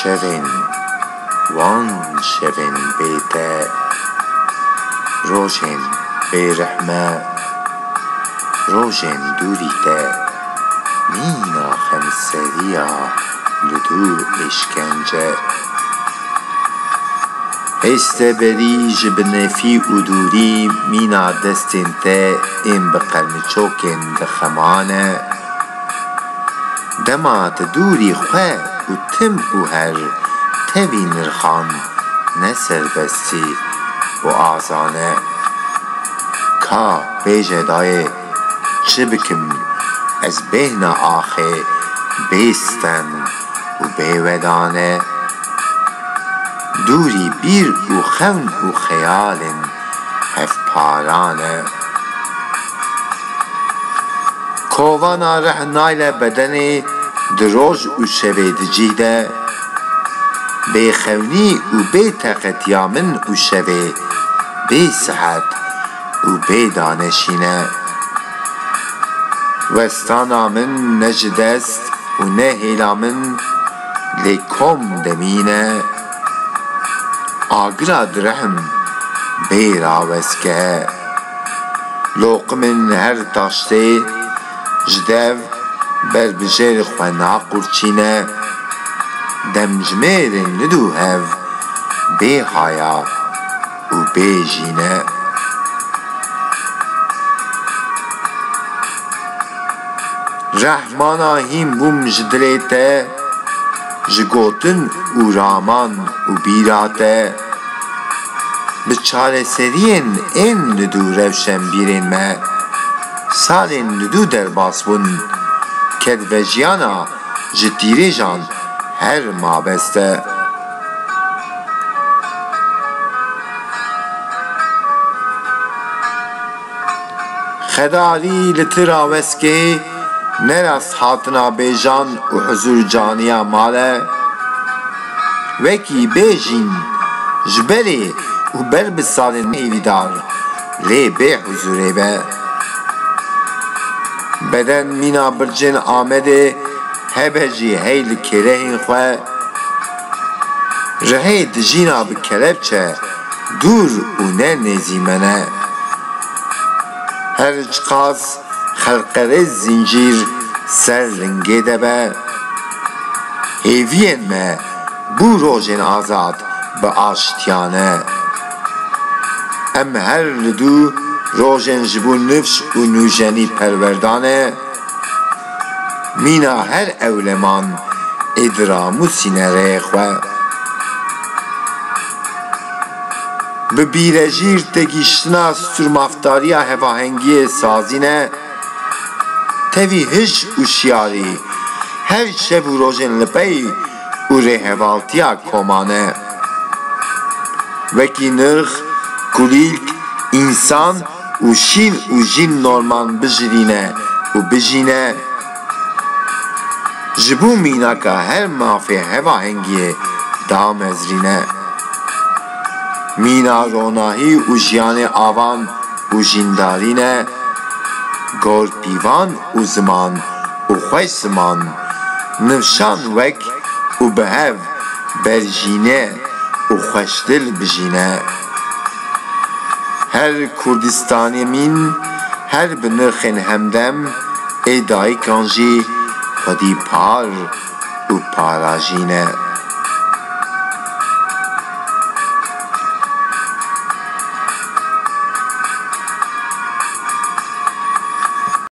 شوین وان شوین بیته روژن بیرحمه روژن دوریته مینا خمسریا لدو اشکنجه هسته بریج بنفی و دوری مینا دستین ته این بقلم چوکن دخمانه دمات دوری خواه و تم و هر تبی نرخان نسر بستی و آزانه کا بیجه دای چه بکم از بین آخه بیستن و بیودانه دوری بیر و خون و خیال هف پارانه کوانا ره نایل بدن دروج و شوید جیده بی خونی و بی تقتیامن و شوی بی صحت و بی دانشینه وستانا من نجدست و نه هیلا من لکم دمینه آگرا درهم بی راوسکه لوقمن هر تاشته جدو بر بجر خوانا قرچینه دمجمیر ندو هف بی حیا و بی جینه رحمانا هیم بوم جدلیته جگوتن و رامان و بیراته بچاره سرین این ندو روشن بیرین ما سالین ندو در باس بون کد و جیانا جدیره جان هر ما بسته خداری لترا وسکه نرس حاطنا بیجان و حضور جانیا ماله وکی بیجین جبری و بر بسالین ایویدار لی بی حضوره به بدن مینا برجن آمده هبجی هیل کرهین خواه رهی دجینا بکلب چه دور و نه نزیمنه هر چقاس خلقره زنجیر سر رنگه دبه هیوین ما بو روژن آزاد به آشتیانه ام هر لدو روژن جبو نفش و نوجنی پروردانه مینا هر اولمان ادرامو سینه خواه به بیرجیر تگیشتنا سرمافتاری هواهنگی سازینه تاوی هج و شیاری هر شب و روژن لپی و رهوالتیا کمانه وکی نرخ کلیک انسان و شین و جین نورمان بجرینه و بجینه جبو مینا که هر مافی هواهنگی دام ازرینه مینا روناهی و جیان آوان و جیندارینه گور پیوان و زمان و خوش زمان نفشان وک و بهو برجینه و خوشدل بجینه هر کردستانی من هر بنرخن همدم ای دای کانجی خودی پار و پاراجینه